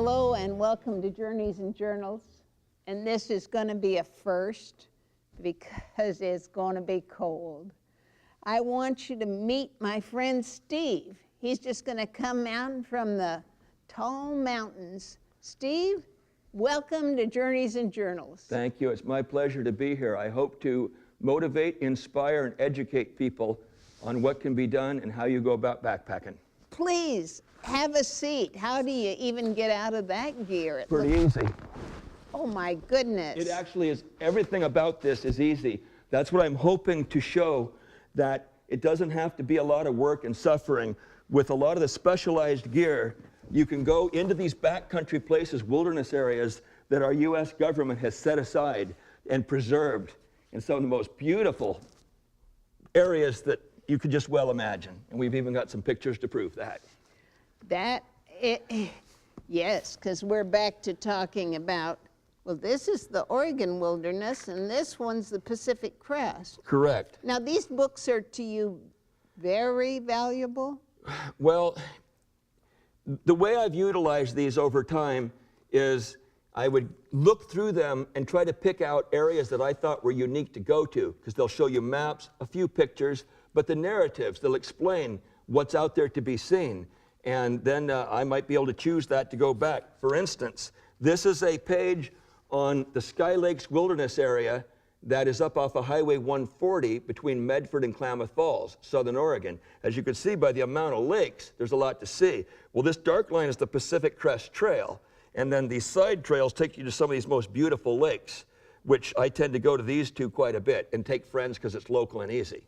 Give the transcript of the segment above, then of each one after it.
Hello and welcome to Journeys and Journals. And this is going to be a first because it's going to be cold. I want you to meet my friend Steve. He's just going to come out from the tall mountains. Steve, welcome to Journeys and Journals. Thank you. It's my pleasure to be here. I hope to motivate, inspire, and educate people on what can be done and how you go about backpacking. Please have a seat. How do you even get out of that gear? Pretty easy. Oh my goodness. It actually is. Everything about this is easy. That's what I'm hoping to show, that it doesn't have to be a lot of work and suffering. With a lot of the specialized gear, you can go into these backcountry places, wilderness areas that our U.S. government has set aside and preserved in some of the most beautiful areas that you could just well imagine. And we've even got some pictures to prove that. Yes, because we're back to talking about, well, this is the Oregon wilderness, and this one's the Pacific Crest. Correct. Now, these books are to you very valuable? Well, the way I've utilized these over time is I would look through them and try to pick out areas that I thought were unique to go to, because they'll show you maps, a few pictures, but the narratives, they'll explain what's out there to be seen. And then I might be able to choose that to go back. For instance, this is a page on the Sky Lakes Wilderness area that is up off of Highway 140 between Medford and Klamath Falls, Southern Oregon. As you can see by the amount of lakes, there's a lot to see. Well, this dark line is the Pacific Crest Trail. And then these side trails take you to some of these most beautiful lakes, which I tend to go to these two quite a bit and take friends because it's local and easy.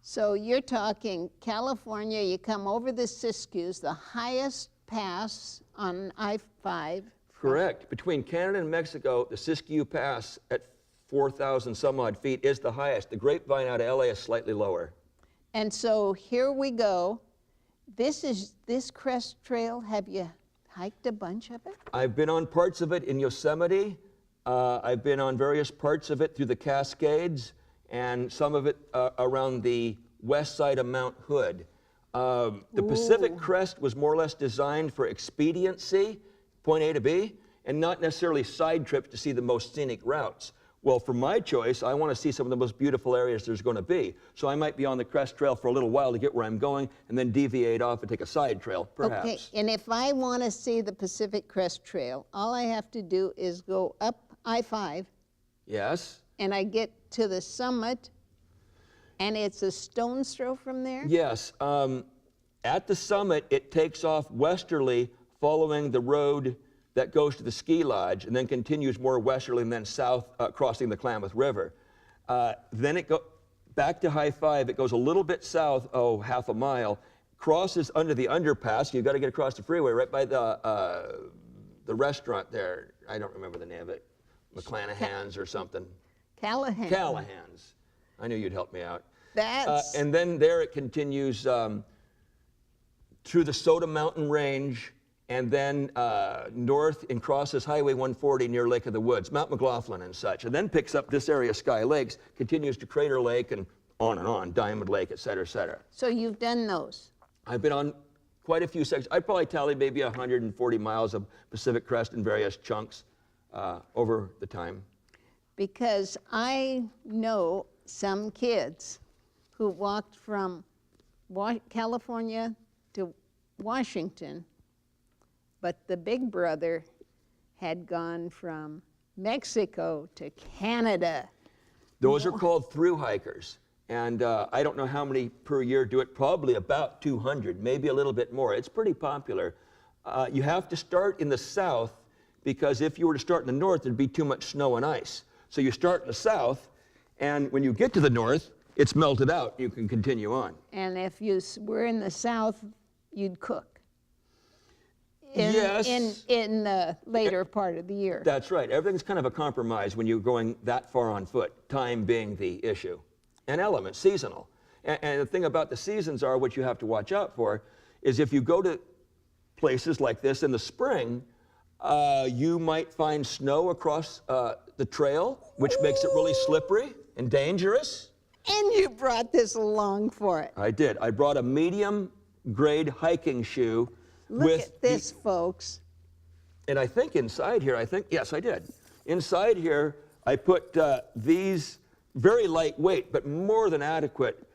So you're talking California, you come over the Siskiyous, the highest pass on I-5. Correct. Between Canada and Mexico, the Siskiyou Pass at 4,000 some odd feet is the highest. The Grapevine out of LA is slightly lower. And so here we go. This Crest Trail, have you hiked a bunch of it? I've been on parts of it in Yosemite. I've been on various parts of it through the Cascades, and some of it around the west side of Mount Hood. The Pacific Crest was more or less designed for expediency, point A to B, and not necessarily side trips to see the most scenic routes. Well, for my choice, I want to see some of the most beautiful areas there's going to be. So I might be on the Crest Trail for a little while to get where I'm going, and then deviate off and take a side trail, perhaps. Okay, and if I want to see the Pacific Crest Trail, all I have to do is go up I-5. Yes. And I get to the summit, and it's a stone's throw from there? Yes. At the summit, it takes off westerly, following the road that goes to the ski lodge, and then continues more westerly and then south, crossing the Klamath River. Then it goes back to High-5. It goes a little bit south, half a mile, crosses under the underpass. You've got to get across the freeway right by the restaurant there. I don't remember the name of it. McClanahan's or something. Callahan. Callahan's. I knew you'd help me out. That's... and then there it continues through the Soda Mountain Range, and then north and crosses Highway 140 near Lake of the Woods, Mount McLaughlin and such, and then picks up this area, Sky Lakes, continues to Crater Lake and on, Diamond Lake, et cetera, et cetera. So you've done those? I've been on quite a few sections. I'd probably tally maybe 140 miles of Pacific Crest in various chunks over the time. Because I know some kids who walked from California to Washington, but the big brother had gone from Mexico to Canada. Those are called through hikers. And I don't know how many per year do it, probably about 200, maybe a little bit more. It's pretty popular. You have to start in the south, because if you were to start in the north, there'd be too much snow and ice. So you start in the south, and when you get to the north, it's melted out. You can continue on. And if you were in the south, you'd cook. Yes. In the later part of the year. That's right. Everything's kind of a compromise when you're going that far on foot, time being the issue. And elements, seasonal. And the thing about the seasons are, what you have to watch out for, is if you go to places like this in the spring, you might find snow across the trail, which makes it really slippery and dangerous. And you brought this along for it. I did. I brought a medium grade hiking shoe. Look at this, folks. And I think inside here, yes, I did. Inside here, I put these very lightweight, but more than adequate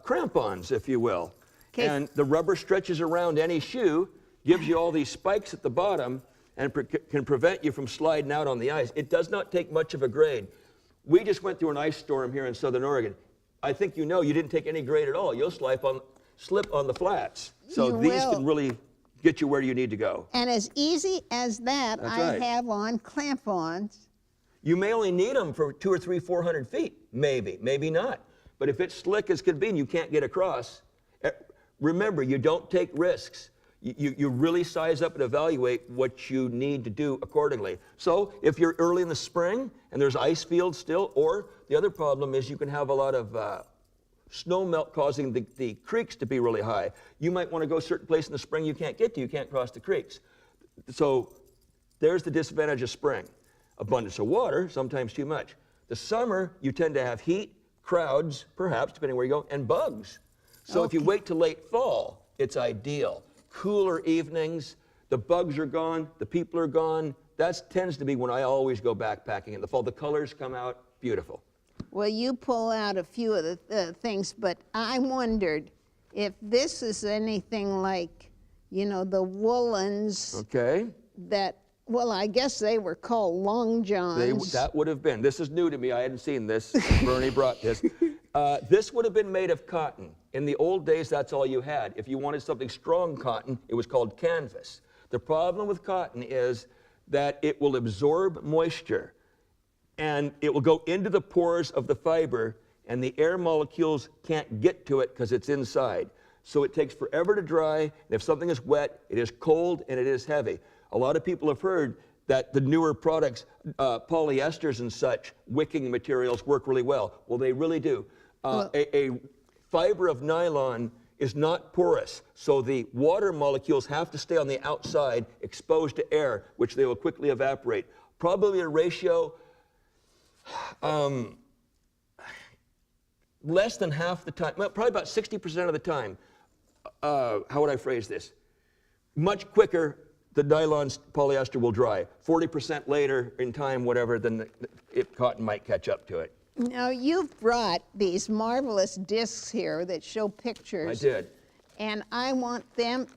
crampons, if you will. Okay. And the rubber stretches around any shoe, gives you all these spikes at the bottom, and can prevent you from sliding out on the ice. It does not take much of a grade. We just went through an ice storm here in Southern Oregon. I think you know you didn't take any grade at all. You'll slip on the flats. So these can really get you where you need to go. And as easy as that, That's I right. have on clamp-ons. You may only need them for 200 or 300, 400 feet, maybe not. But if it's slick as could be and you can't get across, remember, you don't take risks. You really size up and evaluate what you need to do accordingly. So if you're early in the spring and there's ice fields still, or the other problem is you can have a lot of snow melt causing the creeks to be really high. You might want to go a certain place in the spring you can't get to, you can't cross the creeks. So there's the disadvantage of spring. Abundance of water, sometimes too much. The summer, you tend to have heat, crowds, perhaps, depending where you go, and bugs. So if you wait till late fall, it's ideal. Cooler evenings, the bugs are gone, the people are gone. That tends to be when I always go backpacking in the fall. The colors come out beautiful. Well, you pull out a few of the things, but I wondered if this is anything like, you know, the Woolens Okay. that, well, I guess they were called long johns. That would have been. This is new to me. I hadn't seen this. Bernie brought this. This would have been made of cotton. In the old days, that's all you had. If you wanted something strong cotton, it was called canvas. The problem with cotton is that it will absorb moisture, and it will go into the pores of the fiber, and the air molecules can't get to it because it's inside. So it takes forever to dry, and if something is wet, it is cold and it is heavy. A lot of people have heard that the newer products, polyesters and such, wicking materials work really well. Well, they really do. A fiber of nylon is not porous, so the water molecules have to stay on the outside, exposed to air, which they will quickly evaporate. Probably a ratio less than half the time, well, probably about 60% of the time. How would I phrase this? Much quicker, the nylon polyester will dry. 40% later in time, whatever, then cotton might catch up to it. Now, you've brought these marvelous discs here that show pictures. I did. And I want them,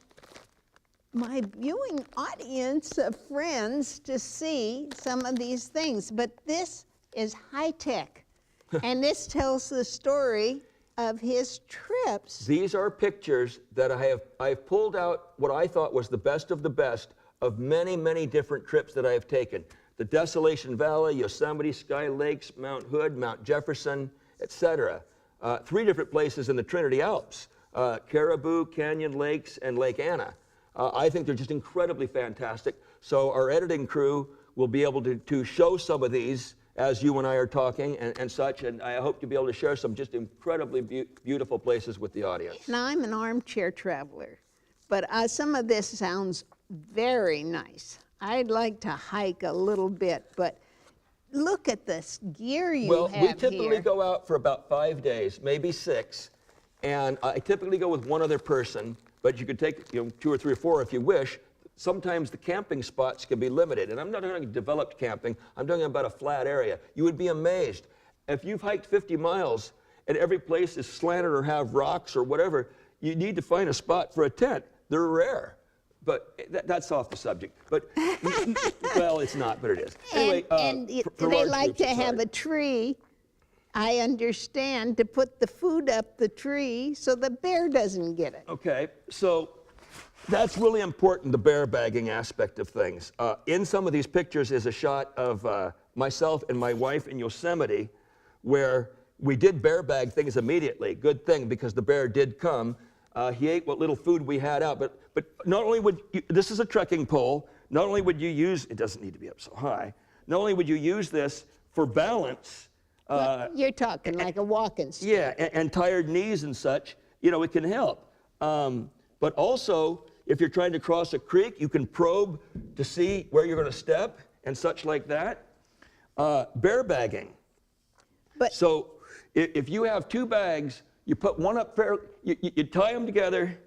my viewing audience of friends, to see some of these things. But this is high-tech, and this tells the story of his trips. These are pictures that I've pulled out what I thought was the best of many, many different trips that I have taken. The Desolation Valley, Yosemite, Sky Lakes, Mount Hood, Mount Jefferson, etc. 3 different places in the Trinity Alps, Caribou, Canyon Lakes, and Lake Anna. I think they're just incredibly fantastic. So our editing crew will be able to show some of these as you and I are talking and such, and I hope to be able to share some just incredibly beautiful places with the audience. Now, I'm an armchair traveler, but some of this sounds very nice. I'd like to hike a little bit, but look at this gear you have here. Well, we typically go out for about 5 days, maybe 6, and I typically go with one other person, but you could take 2 or 3 or 4 if you wish. Sometimes the camping spots can be limited, and I'm not talking developed camping, I'm talking about a flat area. You would be amazed. If you've hiked 50 miles and every place is slanted or have rocks or whatever, you need to find a spot for a tent. They're rare. But that's off the subject. But, well, it's not, but it is. Anyway, and they like to have a tree, I understand, to put the food up the tree so the bear doesn't get it. Okay, so that's really important, the bear bagging aspect of things. In some of these pictures is a shot of myself and my wife in Yosemite, where we did bear bag things immediately. Good thing, because the bear did come. He ate what little food we had out, but not only would you, this is a trekking pole, not only would you use, it doesn't need to be up so high, not only would you use this for balance. You're talking like a walking stick. Yeah, and tired knees and such, it can help. But also, if you're trying to cross a creek, you can probe to see where you're going to step and such like that. Bear bagging. So if you have 2 bags, you put one up, you tie them together,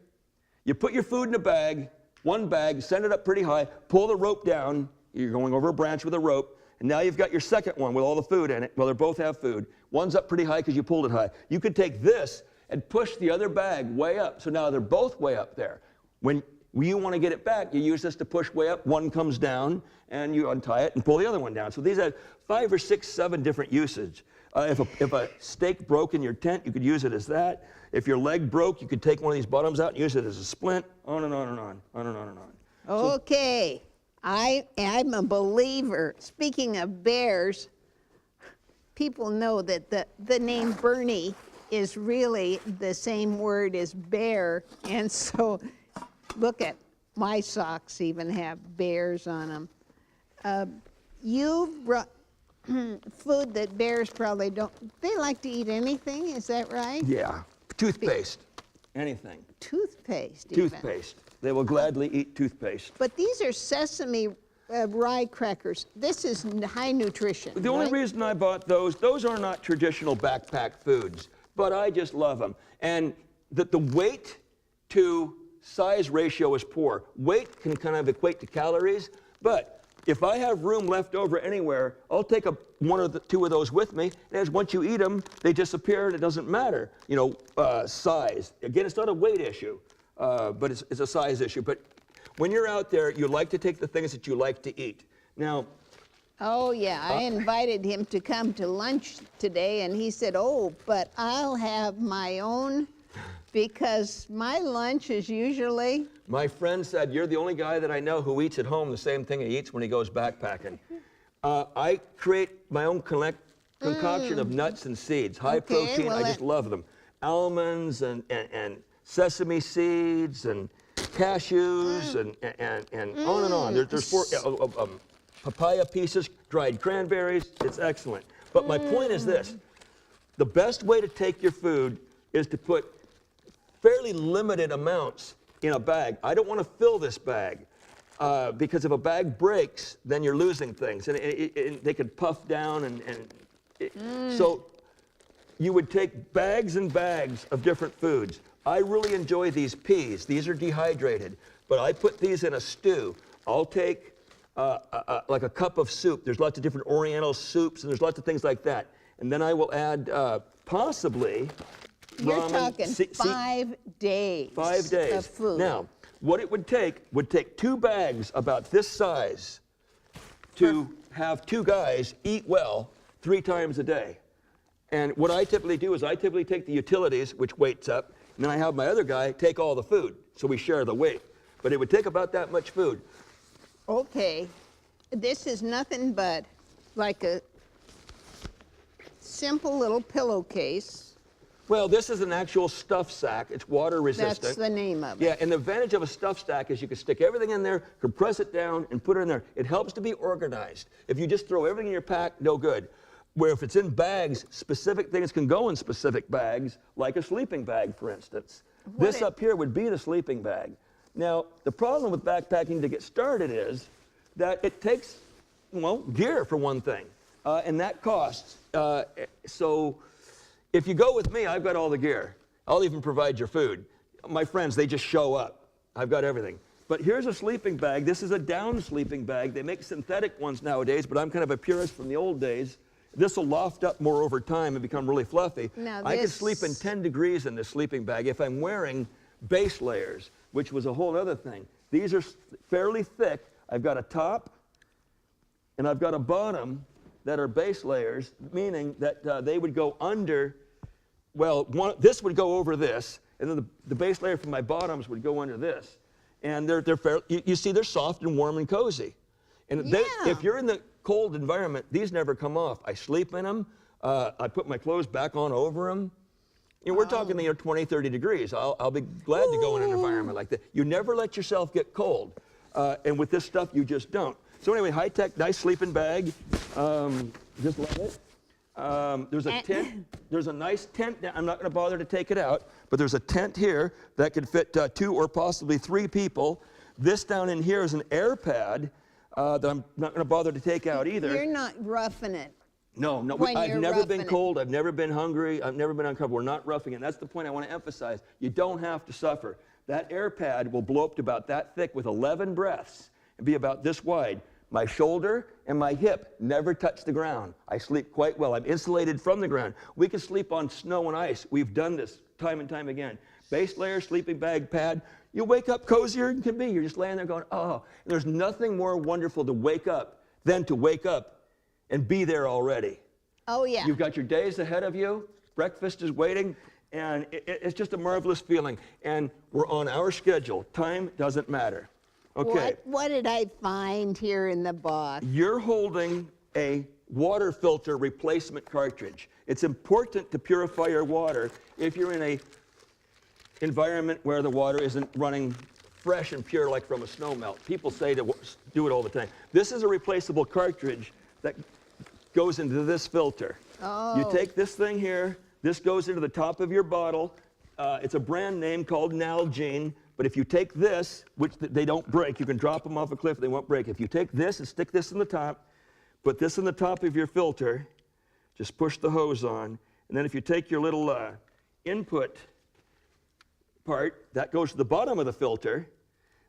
you put your food in a bag, one bag, send it up pretty high, pull the rope down. You're going over a branch with a rope, and now you've got your second one with all the food in it. Well, they both have food. One's up pretty high because you pulled it high. You could take this and push the other bag way up. So now they're both way up there. When you want to get it back, you use this to push way up. One comes down, and you untie it and pull the other one down. So these have 5 or 6, 7 different usages. If a stake broke in your tent, you could use it as that. If your leg broke, you could take one of these bottoms out and use it as a splint. On and on and on, on and on and on. Okay, I'm a believer. Speaking of bears, people know that the name Bernie is really the same word as bear, and so look at my socks even have bears on them. You brought food that bears probably don't. They like to eat anything, is that right? Yeah, toothpaste, anything. Toothpaste even. Toothpaste. They will gladly eat toothpaste. But these are sesame rye crackers. This is high nutrition. The only right? reason I bought those are not traditional backpack foods, but I just love them. And the weight to size ratio is poor. Weight can kind of equate to calories, but if I have room left over anywhere, I'll take one or two of those with me. And as once you eat them, they disappear, and it doesn't matter. Size. Again, it's not a weight issue, but it's a size issue. But when you're out there, you like to take the things that you like to eat. Now. Oh yeah, I invited him to come to lunch today, and he said, "Oh, but I'll have my own." Because my lunch is usually... My friend said, you're the only guy that I know who eats at home the same thing he eats when he goes backpacking. I create my own concoction of nuts and seeds, high protein. Well, I just love them. Almonds and sesame seeds and cashews and on and on. There's 4 papaya pieces, dried cranberries. It's excellent. But my point is this. The best way to take your food is to put fairly limited amounts in a bag. I don't want to fill this bag because if a bag breaks, then you're losing things, and they could puff down. So you would take bags and bags of different foods. I really enjoy these peas. These are dehydrated, but I put these in a stew. I'll take like a cup of soup. There's lots of different Oriental soups, and there's lots of things like that. And then I will add possibly You're ramen, talking 5 days. 5 days of food. Now, what it would take 2 bags about this size to have 2 guys eat well 3 times a day. And what I typically do is I typically take the utilities, which weights up, and then I have my other guy take all the food, so we share the weight. But it would take about that much food. Okay, this is nothing but like a simple little pillowcase. Well, this is an actual stuff sack. It's water resistant. That's the name of it. Yeah, and the advantage of a stuff sack is you can stick everything in there, compress it down, and put it in there. It helps to be organized. If you just throw everything in your pack, no good. Where if it's in bags, specific things can go in specific bags, like a sleeping bag, for instance. This up here would be the sleeping bag. Now, the problem with backpacking to get started is that it takes, well, gear for one thing, and that costs. So if you go with me, I've got all the gear. I'll even provide your food. My friends, they just show up. I've got everything. But here's a sleeping bag. This is a down sleeping bag. They make synthetic ones nowadays, but I'm kind of a purist from the old days. This will loft up more over time and become really fluffy. Now I can sleep in 10 degrees in this sleeping bag if I'm wearing base layers, which was a whole other thing. These are fairly thick. I've got a top and I've got a bottom that are base layers, meaning that they would go under, well, this would go over this, and then the base layer from my bottoms would go under this. And they're fairly, you see, they're soft and warm and cozy. And if you're in the cold environment, these never come off. I sleep in them. I put my clothes back on over them. You know, we're talking 20, 30 degrees. I'll be glad to go in an environment like that. You never let yourself get cold. And with this stuff, you just don't. So anyway, high-tech, nice sleeping bag. Just love it. There's a tent. There's a nice tent. I'm not going to bother to take it out, but there's a tent here that could fit 2 or possibly 3 people. This down in here is an air pad that I'm not going to bother to take out either. You're not roughing it. No, I've never been cold. I've never been hungry. I've never been uncomfortable. We're not roughing it. That's the point I want to emphasize. You don't have to suffer. that air pad will blow up to about that thick with 11 breaths and be about this wide. My shoulder and my hip never touch the ground. I sleep quite well. I'm insulated from the ground. We can sleep on snow and ice. We've done this time and time again. Base layer, sleeping bag, pad. You wake up cozier than can be. You're just laying there going, oh. And there's nothing more wonderful to wake up than to wake up and be there already. Oh, yeah. You've got your days ahead of you. Breakfast is waiting. And it's just a marvelous feeling. And we're on our schedule. Time doesn't matter. Okay. What did I find here in the box? You're holding a water filter replacement cartridge. It's important to purify your water if you're in a environment where the water isn't running fresh and pure like from a snow melt. People say to do it all the time. This is a replaceable cartridge that goes into this filter. Oh. You take this thing here, this goes into the top of your bottle. It's a brand name called Nalgene. But if you take this, which they don't break, you can drop them off a cliff, they won't break. If you take this and stick this in the top, put this in the top of your filter, just push the hose on, and then if you take your little input part, that goes to the bottom of the filter,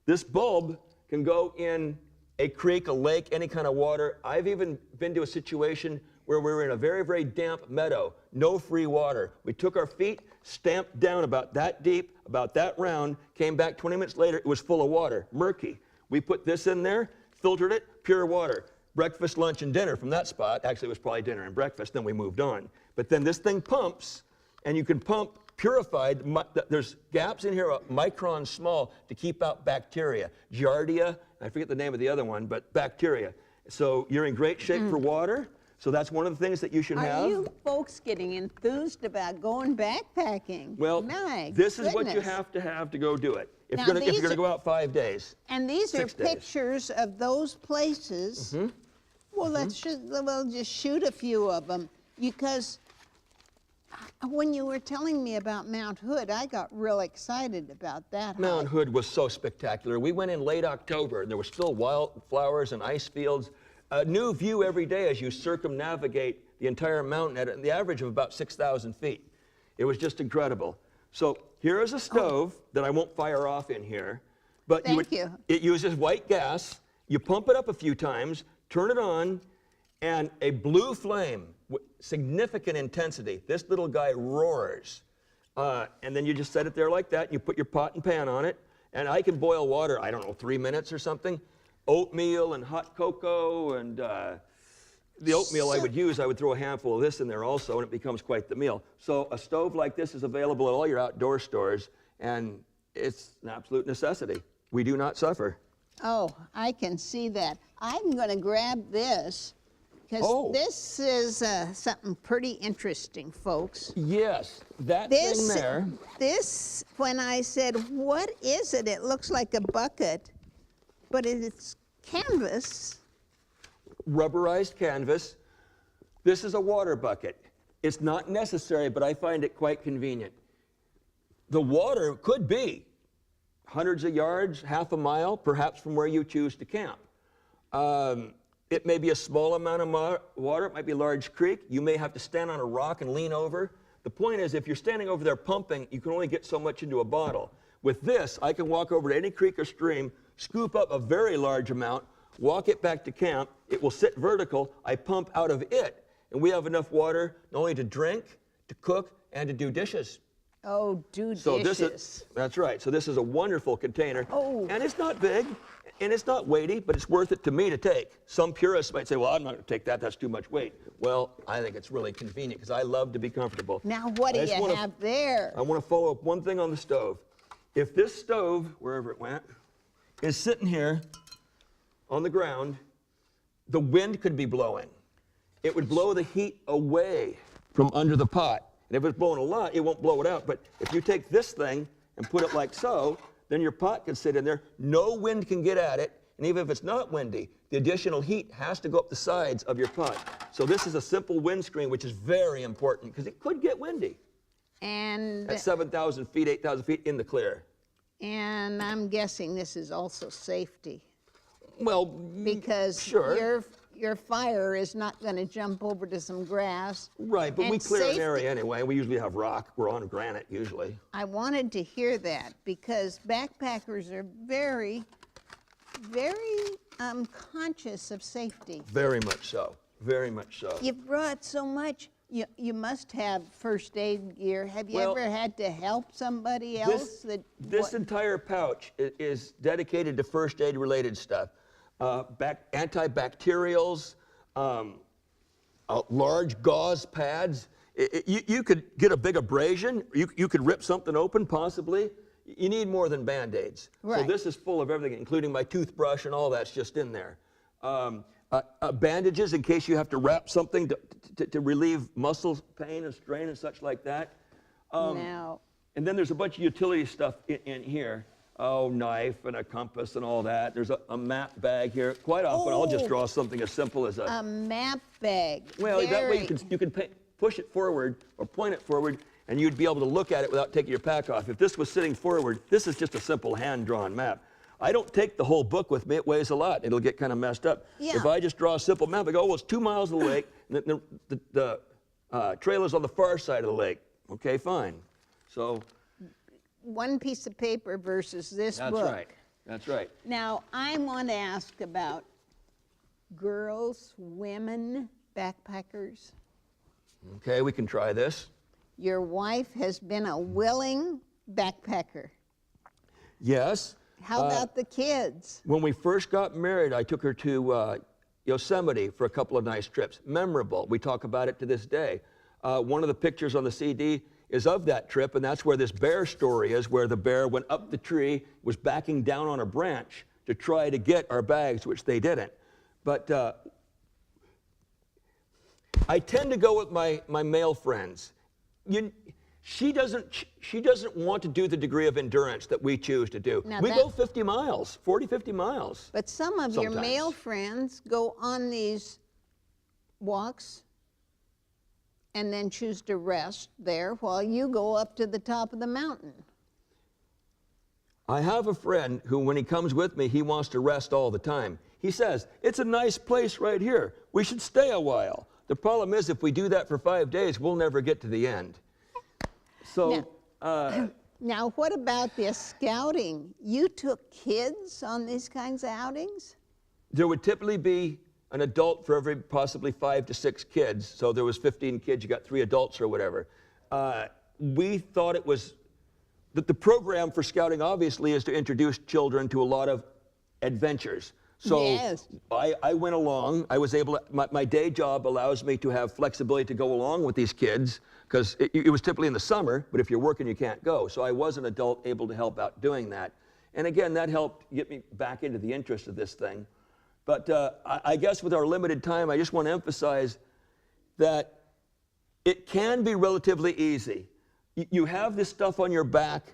this bulb can go in a creek, a lake, any kind of water. I've even been to a situation where we were in a very, very damp meadow, no free water. We took our feet, stamped down about that deep, about that round, came back 20 minutes later, it was full of water, murky. We put this in there, filtered it, pure water. Breakfast, lunch, and dinner from that spot. Actually, it was probably dinner and breakfast, then we moved on. But then this thing pumps, and you can pump purified. There's gaps in here, a micron small, to keep out bacteria. Giardia, I forget the name of the other one, but bacteria. So you're in great shape for water. So that's one of the things that you should have. Are you folks getting enthused about going backpacking? Well, My this is what you goodness. have to go do it. If Now, you're going these to are- go out 5 days. And these are 6 days. pictures of those places. Well, we'll just shoot a few of them, because when you were telling me about Mount Hood, I got real excited about that. Mount hike. Hood was so spectacular. We went in late October, and there were still wildflowers and ice fields. A new view every day as you circumnavigate the entire mountain at the average of about 6,000 feet. It was just incredible. So here is a stove that I won't fire off in here, but Thank you. It uses white gas. You pump it up a few times, turn it on, and a blue flame with significant intensity. This little guy roars. And then you just set it there like that, and you put your pot and pan on it, and I can boil water, I don't know, 3 minutes or something. Oatmeal and hot cocoa, and the oatmeal I would use, I would throw a handful of this in there also, and it becomes quite the meal. So a stove like this is available at all your outdoor stores, and it's an absolute necessity. We do not suffer. Oh, I can see that. I'm going to grab this, because this is something pretty interesting, folks. Yes, that thing there. This, when I said, what is it? It looks like a bucket, but it's canvas. Rubberized canvas. This is a water bucket. It's not necessary, but I find it quite convenient. The water could be hundreds of yards, half a mile, perhaps from where you choose to camp. It may be a small amount of water. It might be a large creek. You may have to stand on a rock and lean over. The point is, if you're standing over there pumping, you can only get so much into a bottle. With this, I can walk over to any creek or stream, scoop up a very large amount, walk it back to camp. It will sit vertical. I pump out of it, and we have enough water not only to drink, to cook, and to do dishes. Oh, do So dishes. That's right. So this is a wonderful container. Oh. And it's not big, and it's not weighty, but it's worth it to me to take. Some purists might say, well, I'm not going to take that. That's too much weight. Well, I think it's really convenient because I love to be comfortable. Now, what do you have there? I want to follow up one thing on the stove. If this stove, wherever it went, is sitting here on the ground, the wind could be blowing. It would blow the heat away from under the pot. And if it's blowing a lot, it won't blow it out. But if you take this thing and put it like so, then your pot can sit in there. No wind can get at it. And even if it's not windy, the additional heat has to go up the sides of your pot. So this is a simple windscreen, which is very important because it could get windy. And At 7,000 feet, 8,000 feet in the clear. I'm guessing this is also safety, Well, because sure. your fire is not going to jump over to some grass. Right, but And we clear safety. an area anyway. We usually have rock. We're on granite usually. I wanted to hear that because backpackers are very, very conscious of safety. Very much so. Very much so. You brought so much. You must have first aid gear. Have you Well, ever had to help somebody else? This entire pouch is dedicated to first aid related stuff. Antibacterials, large gauze pads. You could get a big abrasion. You could rip something open, possibly. You need more than Band-Aids. Right. So this is full of everything, including my toothbrush and all that's just in there. Bandages in case you have to wrap something to relieve muscle pain and strain and such like that. Now, And then there's a bunch of utility stuff in here. Oh, knife and a compass and all that. There's a map bag here. Quite often I'll just draw something as simple as a map bag. well, that way Very- you can push it forward or point it forward, and you'd be able to look at it without taking your pack off. If this was sitting forward, this is just a simple hand-drawn map. I don't take the whole book with me. It weighs a lot. It'll get kind of messed up. Yeah. If I just draw a simple map, I go, well, it's 2 miles of the lake, and the trail is on the far side of the lake. Okay, fine. So One piece of paper versus this that's book. right. That's right. Now, I want to ask about girls, women, backpackers. Okay, we can try this. Your wife has been a willing backpacker. Yes. How about the kids? When we first got married, I took her to Yosemite for a couple of nice trips. Memorable. We talk about it to this day. One of the pictures on the CD is of that trip, and that's where this bear story is, where the bear went up the tree, was backing down on a branch to try to get our bags, which they didn't. But I tend to go with my male friends. She doesn't want to do the degree of endurance that we choose to do. Now We that- go 50 miles, 40, 50 miles. But some of your Sometimes. male friends go on these walks and then choose to rest there while you go up to the top of the mountain. I have a friend who, when he comes with me, he wants to rest all the time. He says, it's a nice place right here. We should stay a while. The problem is, if we do that for 5 days, we'll never get to the end. So, Now, what about the scouting? You took kids on these kinds of outings? there would typically be an adult for every possibly 5 to 6 kids. So there was 15 kids, you got 3 adults or whatever. We thought it was, that the program for scouting obviously is to introduce children to a lot of adventures. So Yes. I went along. I was able to, my day job allows me to have flexibility to go along with these kids, because it was typically in the summer, but if you're working, you can't go. So I was an adult able to help out doing that. And again, that helped get me back into the interest of this thing. But I guess with our limited time, I just want to emphasize that it can be relatively easy. You have this stuff on your back.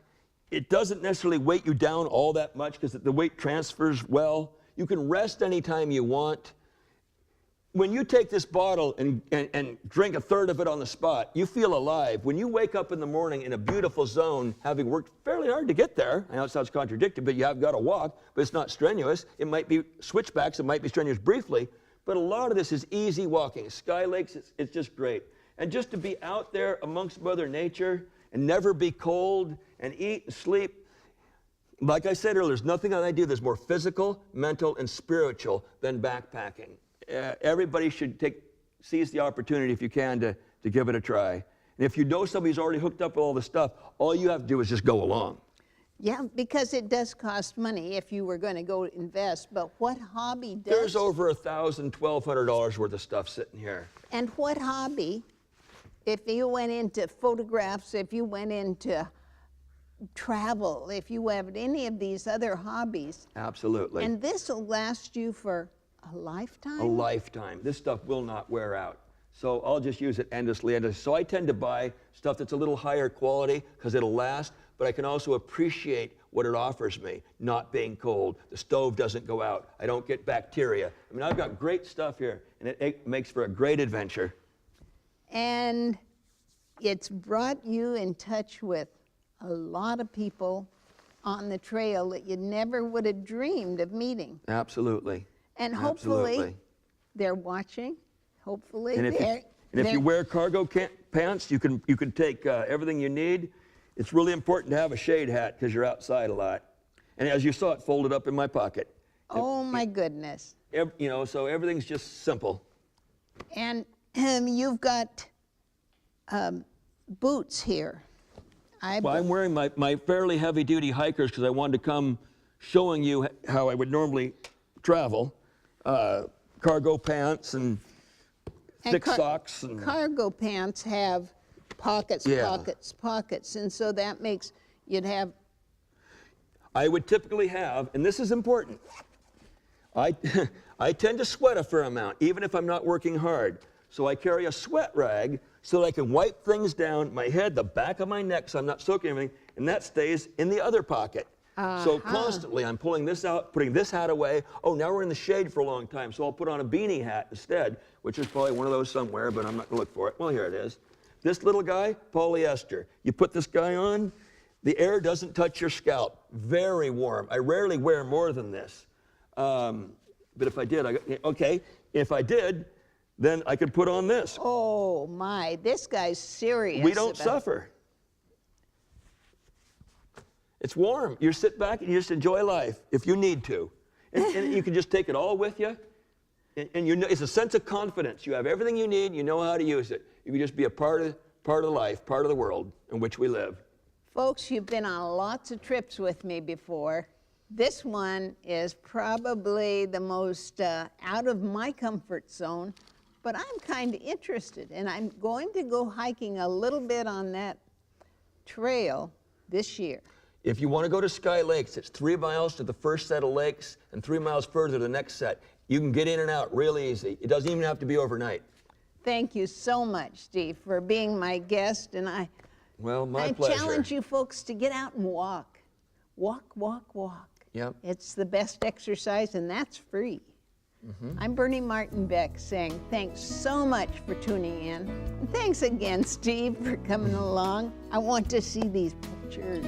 It doesn't necessarily weight you down all that much because the weight transfers well. You can rest anytime you want. When you take this bottle and drink a third of it on the spot, you feel alive. When you wake up in the morning in a beautiful zone, having worked fairly hard to get there, I know it sounds contradictory, but you have got to walk, but it's not strenuous. It might be switchbacks, it might be strenuous briefly, but a lot of this is easy walking. Sky Lakes, it's just great. And just to be out there amongst Mother Nature and never be cold and eat and sleep, like I said earlier, there's nothing that I do that's more physical, mental, and spiritual than backpacking. Everybody should seize the opportunity if you can to give it a try. And if you know somebody's already hooked up with all the stuff, all you have to do is just go along. Yeah, because it does cost money if you were going to go invest. But what hobby does? There's over $1,000, $1,200 worth of stuff sitting here. And what hobby, if you went into photographs, if you went into travel, if you have any of these other hobbies, Absolutely. and this will last you for a lifetime? A lifetime. This stuff will not wear out. So I'll just use it endlessly. So I tend to buy stuff that's a little higher quality because it'll last, but I can also appreciate what it offers me, not being cold. The stove doesn't go out. I don't get bacteria. I mean, I've got great stuff here, and it makes for a great adventure. And it's brought you in touch with a lot of people on the trail that you never would have dreamed of meeting. Absolutely. And hopefully, Absolutely. they're watching. Hopefully, And if you wear cargo pants, you can take everything you need. It's really important to have a shade hat because you're outside a lot. And as you saw, it folded up in my pocket. Oh my goodness! You know, so everything's just simple. And you've got boots here. Well, I'm wearing my fairly heavy-duty hikers because I wanted to come showing you how I would normally travel. Cargo pants and thick socks. And cargo pants have pockets, pockets, and so that makes you'd have. I would typically have, and this is important, I tend to sweat a fair amount, even if I'm not working hard. So I carry a sweat rag so that I can wipe things down, my head, the back of my neck, so I'm not soaking anything, and that stays in the other pocket. So constantly I'm pulling this out, putting this hat away. Oh, now we're in the shade for a long time, so I'll put on a beanie hat instead, which is probably one of those somewhere, but I'm not going to look for it. Well, here it is. This little guy, polyester. You put this guy on, the air doesn't touch your scalp. Very warm. I rarely wear more than this. But if I did, if I did, then I could put on this. Oh my, this guy's serious. We don't suffer. It's warm. You sit back and you just enjoy life if you need to. And you can just take it all with you. And you know, it's a sense of confidence. You have everything you need, you know how to use it. You can just be a part of life, part of the world in which we live. Folks, you've been on lots of trips with me before. This one is probably the most out of my comfort zone, but I'm kind of interested, and I'm going to go hiking a little bit on that trail this year. If you want to go to Sky Lakes, it's 3 miles to the first set of lakes and 3 miles further to the next set. You can get in and out real easy. It doesn't even have to be overnight. Thank you so much, Steve, for being my guest, and I pleasure. challenge you folks to get out and walk. Walk, walk, walk. Yep. It's the best exercise, and that's free. I'm Bernie Martin Beck saying thanks so much for tuning in. And thanks again, Steve, for coming along. I want to see these pictures.